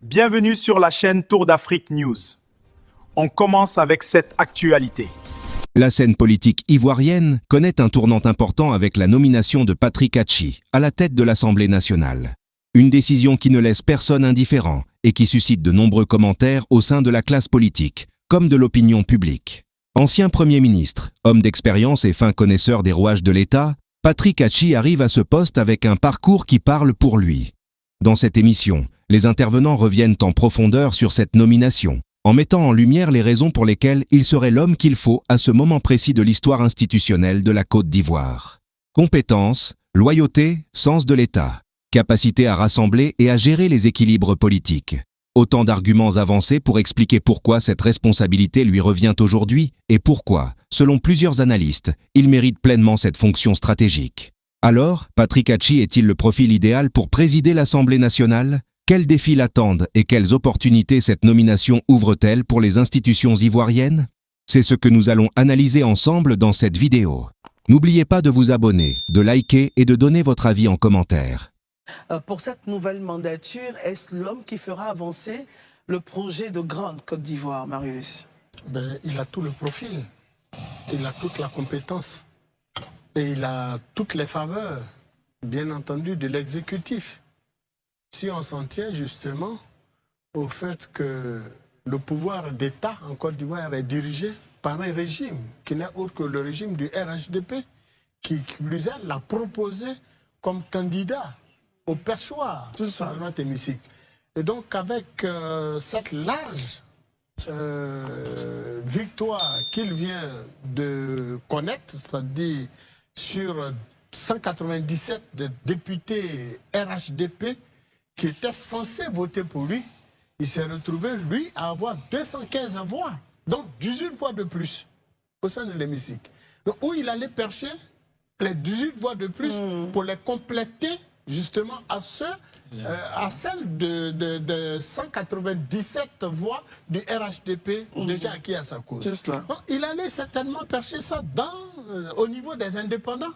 Bienvenue sur la chaîne Tour d'Afrique News. On commence avec cette actualité. La scène politique ivoirienne connaît un tournant important avec la nomination de Patrick Hatchi à la tête de l'Assemblée nationale. Une décision qui ne laisse personne indifférent et qui suscite de nombreux commentaires au sein de la classe politique, comme de l'opinion publique. Ancien Premier ministre, homme d'expérience et fin connaisseur des rouages de l'État, Patrick Hatchi arrive à ce poste avec un parcours qui parle pour lui. Dans cette émission, les intervenants reviennent en profondeur sur cette nomination, en mettant en lumière les raisons pour lesquelles il serait l'homme qu'il faut à ce moment précis de l'histoire institutionnelle de la Côte d'Ivoire. Compétence, loyauté, sens de l'État, capacité à rassembler et à gérer les équilibres politiques. Autant d'arguments avancés pour expliquer pourquoi cette responsabilité lui revient aujourd'hui et pourquoi, selon plusieurs analystes, il mérite pleinement cette fonction stratégique. Alors, Patrick Hatchi est-il le profil idéal pour présider l'Assemblée nationale ? Quels défis l'attendent et quelles opportunités cette nomination ouvre-t-elle pour les institutions ivoiriennes? C'est ce que nous allons analyser ensemble dans cette vidéo. N'oubliez pas de vous abonner, de liker et de donner votre avis en commentaire. Pour cette nouvelle mandature, est-ce l'homme qui fera avancer le projet de grande Côte d'Ivoire, Marius? Il a tout le profil, il a toute la compétence et il a toutes les faveurs, bien entendu, de l'exécutif. Si on s'en tient justement au fait que le pouvoir d'État en Côte d'Ivoire est dirigé par un régime qui n'est autre que le régime du RHDP, qui plus est l'a proposé comme candidat au perchoir de notre hémicycle. Et donc avec cette large victoire qu'il vient de connaître, c'est-à-dire sur 197 de députés RHDP qui étaient censés voter pour lui, il s'est retrouvé, lui, à avoir 215 voix, donc 18 voix de plus au sein de l'hémicycle. Donc où il allait percher les 18 voix de plus pour les compléter justement à celles de 197 voix du RHDP déjà acquis à sa cause. Donc, il allait certainement percher ça au niveau des indépendants.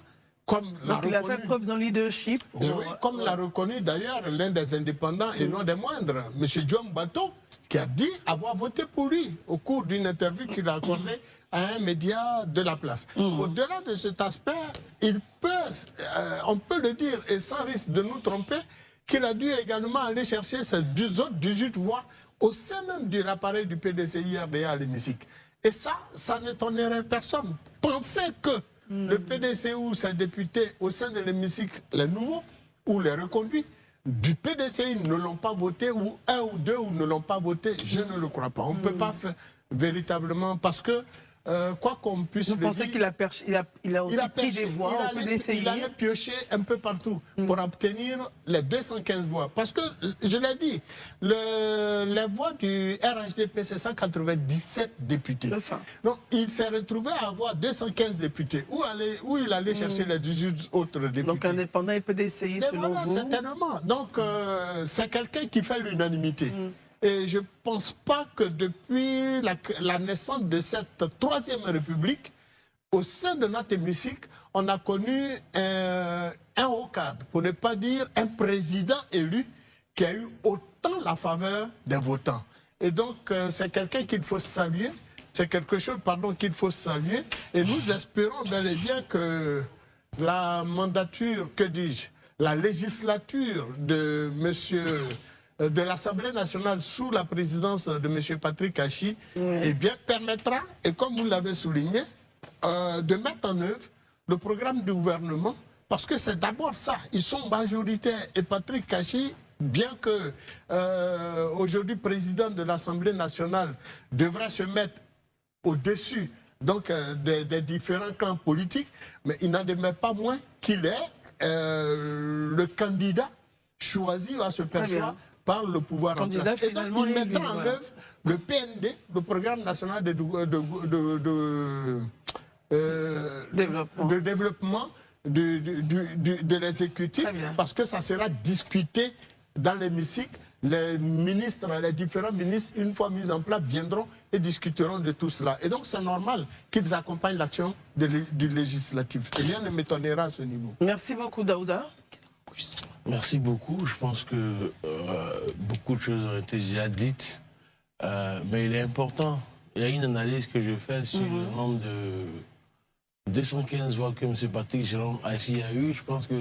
Donc il a fait preuve d'un leadership. Oui, comme l'a reconnu d'ailleurs l'un des indépendants et non des moindres, M. Diom Bato, qui a dit avoir voté pour lui au cours d'une interview qu'il a accordée à un média de la place. Au-delà de cet aspect, on peut le dire, et sans risque de nous tromper, qu'il a dû également aller chercher ces 18 voix au sein même de l'appareil du PDCI-RDA à l'hémicycle. Et ça n'étonnerait personne. Pensez que le PDC ou ses députés au sein de l'hémicycle, les nouveaux ou les reconduits du PDCI ne l'ont pas voté, ou un ou deux ne l'ont pas voté, je ne le crois pas. On ne peut pas faire véritablement, parce que quoi qu'on puisse le dire... Vous pensez qu'il a aussi pris des voix au PDCI? Il allait piocher un peu partout pour obtenir les 215 voix. Parce que, je l'ai dit, les voix du RHDP, c'est 197 députés. Donc, il s'est retrouvé à avoir 215 députés. Où il allait chercher les 18 autres députés? Donc, indépendant et PDCI, selon vous? Certainement. Donc, c'est quelqu'un qui fait l'unanimité. Et je ne pense pas que depuis la naissance de cette troisième république, au sein de notre hémicycle, on a connu un haut cadre, pour ne pas dire un président élu, qui a eu autant la faveur des votants. Et donc, c'est quelqu'un qu'il faut saluer, c'est quelque chose, qu'il faut saluer. Et nous espérons bel et bien que la mandature, la législature de monsieur... de l'Assemblée nationale sous la présidence de M. Patrick Hatchi, eh bien, permettra, et comme vous l'avez souligné, de mettre en œuvre le programme du gouvernement, parce que c'est d'abord ça. Ils sont majoritaires. Et Patrick Hatchi, bien que aujourd'hui président de l'Assemblée nationale, devra se mettre au-dessus des différents clans politiques, mais il n'en demeure pas moins qu'il est le candidat choisi à ce perchoir par le pouvoir en place. Et donc, il mettra en œuvre le PND, le Programme national de développement de l'exécutif, parce que ça sera discuté dans l'hémicycle. Les ministres, les différents ministres, une fois mis en place, viendront et discuteront de tout cela. Et donc, c'est normal qu'ils accompagnent l'action du législatif. Et rien ne m'étonnera à ce niveau. Merci beaucoup, Daouda. Merci beaucoup. Je pense que beaucoup de choses ont été déjà dites, mais il est important. Il y a une analyse que je fais sur le nombre de 215 voix que M. Patrick Jérôme Hachi a eu. Je pense que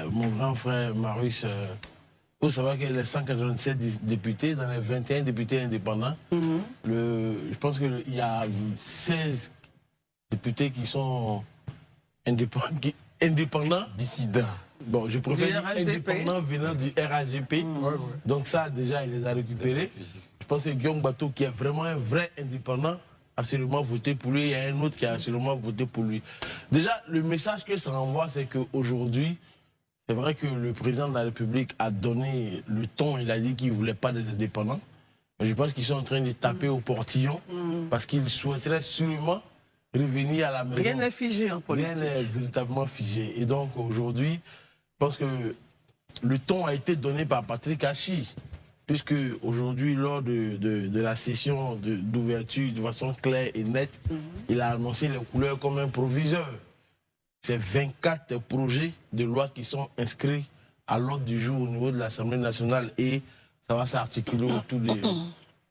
mon grand frère Marius, il faut savoir qu'il y a 187 députés dans les 21 députés indépendants. Je pense qu'il y a 16 députés qui sont indépendants. Dissidents. Bon, je préfère dire indépendants venant du RHGP. Donc ça, déjà, il les a récupérés. Je pense que Guillaume Bateau, qui est vraiment un vrai indépendant, a sûrement voté pour lui. Il y a un autre qui a sûrement voté pour lui. Déjà, le message que ça envoie, c'est qu'aujourd'hui, c'est vrai que le président de la République a donné le ton. Il a dit qu'il ne voulait pas des indépendants. Mais je pense qu'ils sont en train de taper au portillon parce qu'ils souhaiteraient sûrement revenir à la maison. Rien n'est figé en politique. Rien n'est véritablement figé. Et donc, aujourd'hui, je pense que le ton a été donné par Patrick Hachi, puisque aujourd'hui, lors de la session d'ouverture de façon claire et nette, il a annoncé les couleurs comme un proviseur. C'est 24 projets de loi qui sont inscrits à l'ordre du jour au niveau de l'Assemblée nationale et ça va s'articuler autour des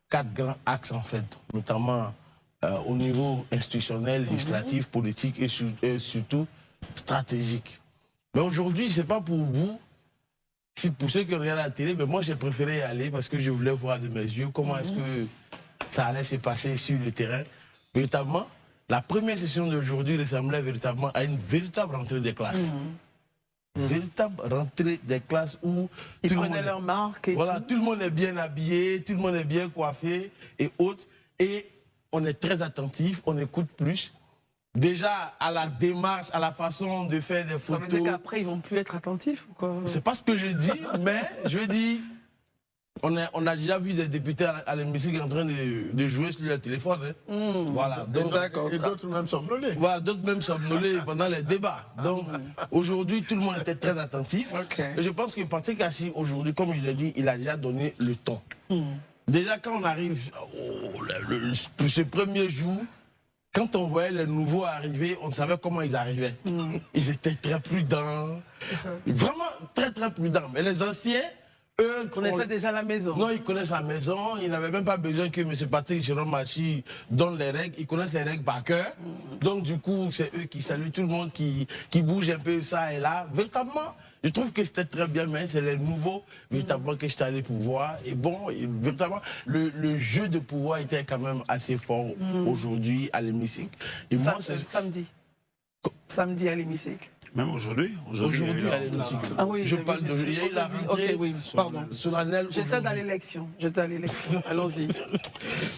4 grands axes en fait, notamment au niveau institutionnel, législatif, politique et surtout stratégique. Mais aujourd'hui, c'est pas pour vous, c'est pour ceux qui regardent la télé, mais moi j'ai préféré y aller parce que je voulais voir de mes yeux comment est-ce que ça allait se passer sur le terrain. Véritablement, la première session d'aujourd'hui ressemblait véritablement à une véritable rentrée des classes. Véritable rentrée des classes où ils prenaient leur marque et voilà, tout le monde est bien habillé, tout le monde est bien coiffé et autres. Et on est très attentif, on écoute plus. Déjà, à la démarche, à la façon de faire des photos. Ça veut dire qu'après, ils vont plus être attentifs ou quoi? C'est pas ce que je dis, mais je dis, on a déjà vu des députés à l'hémicycle en train de jouer sur leur téléphone. Hein. Voilà. Donc, Et d'autres même somnolés. Voilà, d'autres même somnolés pendant les débats. Donc, aujourd'hui, tout le monde était très attentif. Et je pense que Patrick Hachi, aujourd'hui, comme je l'ai dit, il a déjà donné le ton. Déjà, quand on arrive ce premier jour, quand on voyait les nouveaux arriver, on savait comment ils arrivaient. Ils étaient très prudents, vraiment très très prudents. Mais les anciens, eux... Ils connaissaient déjà la maison. Non, ils connaissent la maison, ils n'avaient même pas besoin que M. Patrick Jérôme Hachi donne les règles, ils connaissent les règles par cœur. Donc du coup, c'est eux qui saluent tout le monde, qui bougent un peu ça et là. Véritablement, je trouve que c'était très bien, mais c'est les nouveaux, véritablement, que j'étais allé pour voir. Et bon, véritablement, le jeu de pouvoir était quand même assez fort aujourd'hui à l'hémicycle. Et moi, c'est samedi. Samedi à l'hémicycle. Même aujourd'hui. Aujourd'hui à l'hémicycle. Ah oui, je parle de... Il y a eu la rentrée solennelle. J'étais dans l'élection. Allons-y.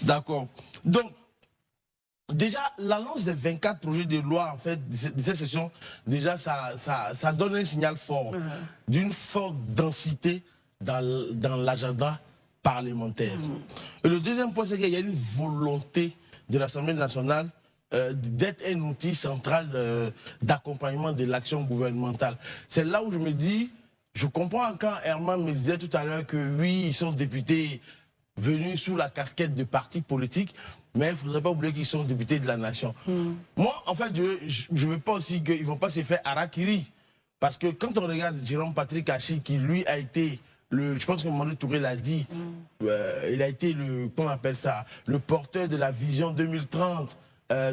D'accord. Donc, déjà, l'annonce des 24 projets de loi, en fait, de cette session, déjà, ça donne un signal fort, d'une forte densité dans l'agenda parlementaire. Et le deuxième point, c'est qu'il y a une volonté de l'Assemblée nationale d'être un outil central d'accompagnement de l'action gouvernementale. C'est là où je me dis, je comprends quand Herman me disait tout à l'heure que oui, ils sont députés venus sous la casquette de partis politiques, mais il ne faudrait pas oublier qu'ils sont députés de la nation. Moi, en fait, je ne veux pas aussi qu'ils ne vont pas se faire harakiri. Parce que quand on regarde Jérôme Patrick Hachi, qui lui a été, je pense que Manu Touré l'a dit, il a été comment on appelle ça, le porteur de la vision 2030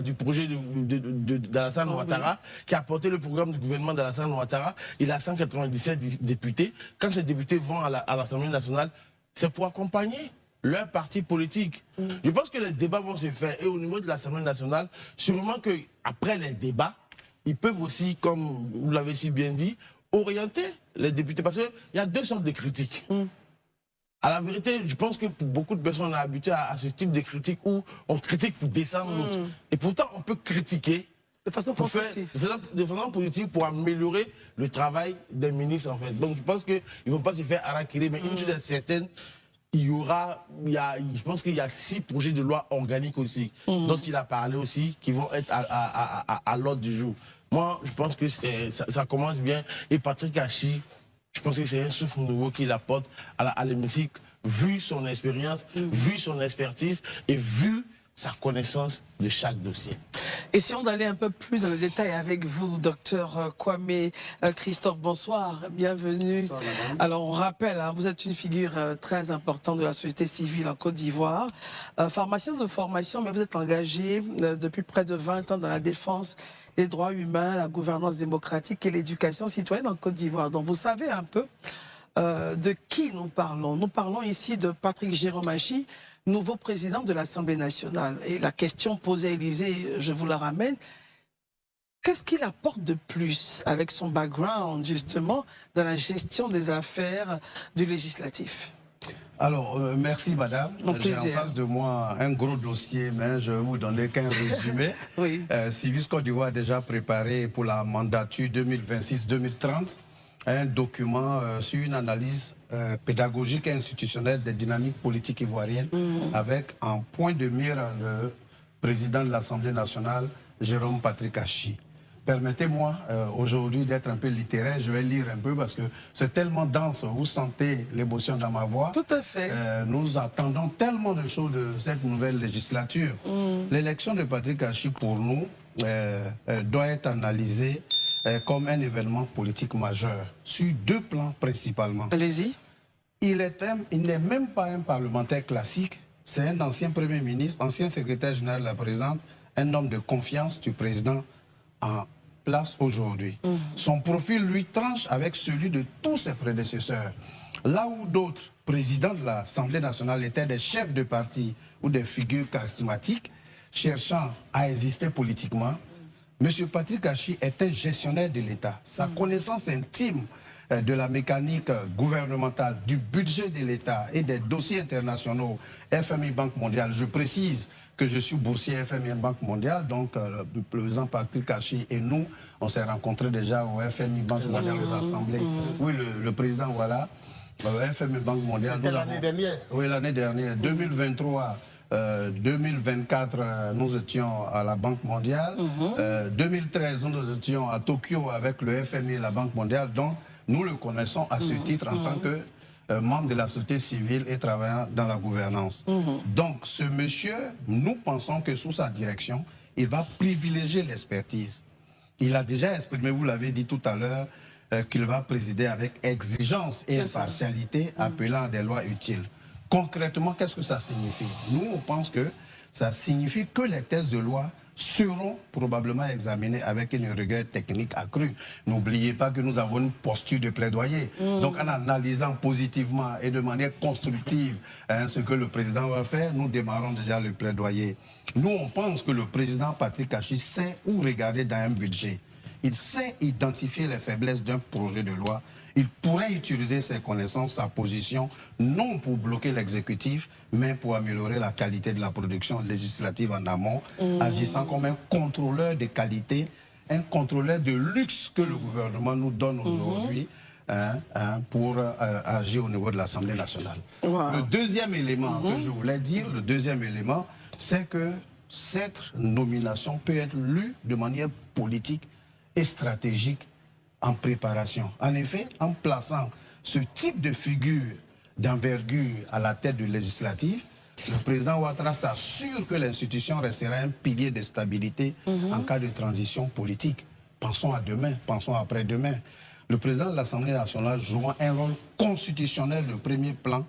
du projet d'Alassane Ouattara, qui a porté le programme du gouvernement d'Alassane Ouattara. Il a 197 députés. Quand ces députés vont à l'Assemblée nationale, c'est pour accompagner leur parti politique. Je pense que les débats vont se faire. Et au niveau de l'Assemblée nationale, sûrement qu'après les débats, ils peuvent aussi, comme vous l'avez si bien dit, orienter les députés. Parce qu'il y a deux sortes de critiques. À la vérité, je pense que pour beaucoup de personnes, on est habitué à ce type de critique où on critique pour descendre l'autre. Et pourtant, on peut critiquer de façon constructive. De façon positive pour améliorer le travail des ministres, en fait. Donc, je pense qu'ils ne vont pas se faire harakiri, mais une chose est certaine, je pense qu'il y a 6 projets de loi organiques aussi, dont il a parlé aussi, qui vont être à l'ordre du jour. Moi, je pense que ça commence bien. Et Patrick Hachi, je pense que c'est un souffle nouveau qu'il apporte à l'hémicycle, vu son expérience, vu son expertise et vu sa connaissance de chaque dossier. Essayons d'aller un peu plus dans le détail avec vous, docteur Kwame Christophe. Bonsoir, bienvenue. Bonsoir, madame. Alors, on rappelle, hein, vous êtes une figure très importante de la société civile en Côte d'Ivoire. Pharmacien de formation, mais vous êtes engagé depuis près de 20 ans dans la défense des droits humains, la gouvernance démocratique et l'éducation citoyenne en Côte d'Ivoire. Donc, vous savez un peu de qui nous parlons. Nous parlons ici de Patrick Jéromachi, nouveau président de l'Assemblée nationale. Et la question posée à Élysée, je vous la ramène. Qu'est-ce qu'il apporte de plus avec son background, justement, dans la gestion des affaires du législatif? Alors, merci madame. J'ai en face de moi un gros dossier, mais je vais vous donner qu'un résumé. Oui. Civis Côte d'Ivoire a déjà préparé pour la mandature 2026-2030 un document sur une analyse pédagogique et institutionnelle des dynamiques politiques ivoiriennes avec en point de mire le président de l'Assemblée nationale, Jérôme Patrick Hachi. Permettez-moi aujourd'hui d'être un peu littéraire, je vais lire un peu parce que c'est tellement dense, vous sentez l'émotion dans ma voix. Tout à fait. Nous attendons tellement de choses de cette nouvelle législature. L'élection de Patrick Hachi pour nous doit être analysée comme un événement politique majeur, sur deux plans principalement. Allez-y. Il n'est même pas un parlementaire classique, c'est un ancien Premier ministre, ancien secrétaire général de la présidente, un homme de confiance du président en place aujourd'hui. Son profil, lui, tranche avec celui de tous ses prédécesseurs. Là où d'autres présidents de l'Assemblée nationale étaient des chefs de parti ou des figures charismatiques, cherchant à exister politiquement, M. Patrick Hachi est un gestionnaire de l'État. Sa connaissance intime de la mécanique gouvernementale, du budget de l'État et des dossiers internationaux, FMI, Banque mondiale. Je précise que je suis boursier FMI Banque mondiale, donc le président Patrick Hachi et nous, on s'est rencontrés déjà au FMI Banque mondiale, aux assemblées. Oui, le président, voilà, FMI Banque mondiale. C'était l'année dernière. Oui, l'année dernière, 2023. 2024, nous étions à la Banque mondiale. 2013, nous étions à Tokyo avec le FMI et la Banque mondiale. Donc, nous le connaissons à ce titre en tant que membre de la société civile et travaillant dans la gouvernance. Donc, ce monsieur, nous pensons que sous sa direction, il va privilégier l'expertise. Il a déjà exprimé, vous l'avez dit tout à l'heure, qu'il va présider avec exigence et impartialité, appelant à des lois utiles. Concrètement, qu'est-ce que ça signifie? Nous, on pense que ça signifie que les textes de loi seront probablement examinés avec une rigueur technique accrue. N'oubliez pas que nous avons une posture de plaidoyer. Donc, en analysant positivement et de manière constructive ce que le président va faire, nous démarrons déjà le plaidoyer. Nous, on pense que le président Patrick Hachi sait où regarder dans un budget. Il sait identifier les faiblesses d'un projet de loi. Il pourrait utiliser ses connaissances, sa position, non pour bloquer l'exécutif, mais pour améliorer la qualité de la production législative en amont, agissant comme un contrôleur de qualité, un contrôleur de luxe que le gouvernement nous donne aujourd'hui pour agir au niveau de l'Assemblée nationale. Le deuxième élément que je voulais dire, c'est que cette nomination peut être lue de manière politique et stratégique en préparation. En effet, en plaçant ce type de figure d'envergure à la tête du législatif, le président Ouattara s'assure que l'institution restera un pilier de stabilité en cas de transition politique. Pensons à demain, pensons à après-demain. Le président de l'Assemblée nationale joue un rôle constitutionnel de premier plan,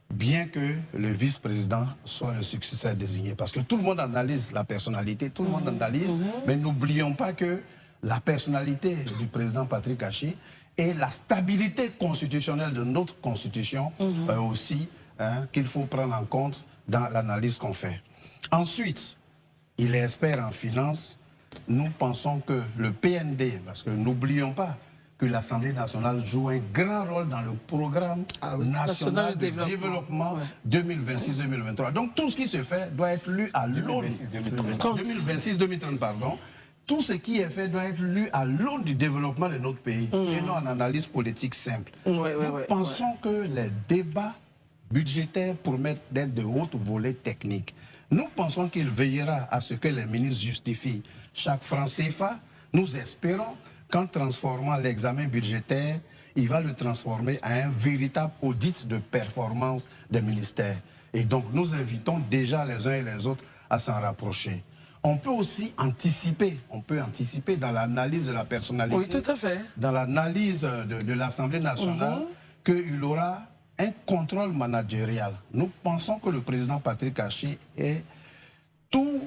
bien que le vice-président soit le successeur désigné. Parce que tout le monde analyse la personnalité, tout le monde analyse, mais n'oublions pas que la personnalité du président Patrick Hachi et la stabilité constitutionnelle de notre constitution aussi, qu'il faut prendre en compte dans l'analyse qu'on fait. Ensuite, il est expert en finance. Nous pensons que le PND, parce que n'oublions pas que l'Assemblée nationale joue un grand rôle dans le programme national de développement 2026-2023. Donc tout ce qui se fait doit être lu à l'aune 2026-2030, pardon. Tout ce qui est fait doit être lu à l'aune du développement de notre pays et non en analyse politique simple. Nous pensons que les débats budgétaires promettent d'être de haute volée technique. Nous pensons qu'il veillera à ce que les ministres justifient chaque franc CFA. Nous espérons qu'en transformant l'examen budgétaire, il va le transformer en un véritable audit de performance des ministères. Et donc nous invitons déjà les uns et les autres à s'en rapprocher. on peut aussi anticiper. On peut anticiper dans l'analyse de la personnalité. Oui, tout à fait. Dans l'analyse de l'Assemblée nationale, qu'il aura un contrôle managérial. Nous pensons que le président Patrick Hachi et tous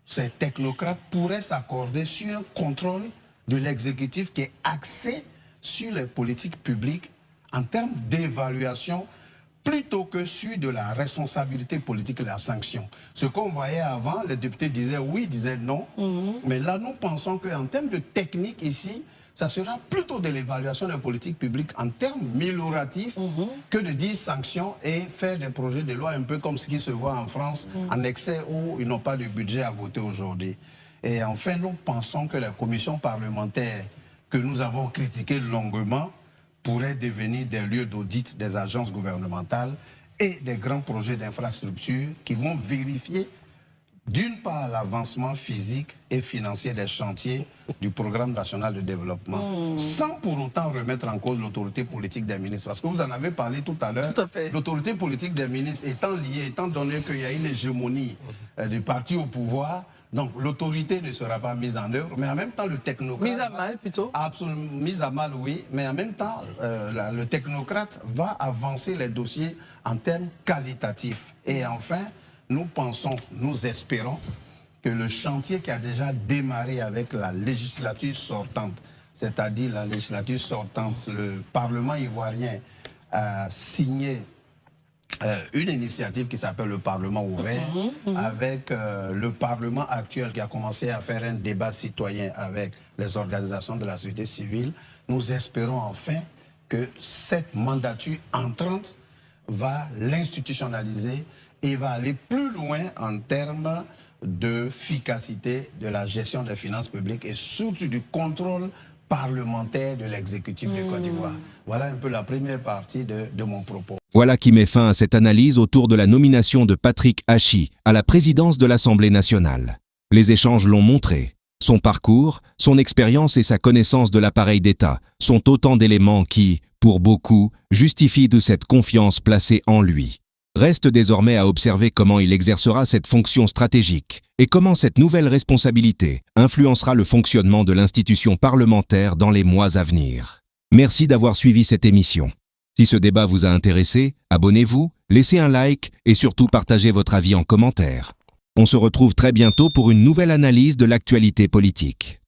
ces technocrates pourraient s'accorder sur un contrôle de l'exécutif qui est axé sur les politiques publiques en termes d'évaluation plutôt que sur de la responsabilité politique et la sanction. Ce qu'on voyait avant, les députés disaient oui, disaient non. Mais là, nous pensons qu'en termes de technique ici, ça sera plutôt de l'évaluation des politiques publiques en termes amélioratifs que de dire sanctions et faire des projets de loi un peu comme ce qui se voit en France, en excès où ils n'ont pas de budget à voter aujourd'hui. Et enfin, nous pensons que la commission parlementaire que nous avons critiquée longuement pourrait devenir des lieux d'audit des agences gouvernementales et des grands projets d'infrastructure qui vont vérifier d'une part l'avancement physique et financier des chantiers du programme national de développement, sans pour autant remettre en cause l'autorité politique des ministres. Parce que vous en avez parlé tout à l'heure, l'autorité politique des ministres étant liée, étant donné qu'il y a une hégémonie du parti au pouvoir, donc l'autorité ne sera pas mise en œuvre, mais en même temps le technocrate... Mise à mal plutôt. Absolument, mise à mal, oui, mais en même temps le technocrate va avancer les dossiers en termes qualitatifs. Et enfin, nous pensons, nous espérons que le chantier qui a déjà démarré avec la législature sortante, c'est-à-dire la législature sortante, le Parlement ivoirien a signé une initiative qui s'appelle le Parlement ouvert, avec le Parlement actuel qui a commencé à faire un débat citoyen avec les organisations de la société civile. Nous espérons enfin que cette mandature entrante va l'institutionnaliser et va aller plus loin en termes d'efficacité de la gestion des finances publiques et surtout du contrôle parlementaire de l'exécutif de Côte d'Ivoire. Voilà un peu la première partie de mon propos. Voilà qui met fin à cette analyse autour de la nomination de Patrick Hachi à la présidence de l'Assemblée nationale. Les échanges l'ont montré. Son parcours, son expérience et sa connaissance de l'appareil d'État sont autant d'éléments qui, pour beaucoup, justifient de cette confiance placée en lui. Reste désormais à observer comment il exercera cette fonction stratégique et comment cette nouvelle responsabilité influencera le fonctionnement de l'institution parlementaire dans les mois à venir. Merci d'avoir suivi cette émission. Si ce débat vous a intéressé, abonnez-vous, laissez un like et surtout partagez votre avis en commentaire. On se retrouve très bientôt pour une nouvelle analyse de l'actualité politique.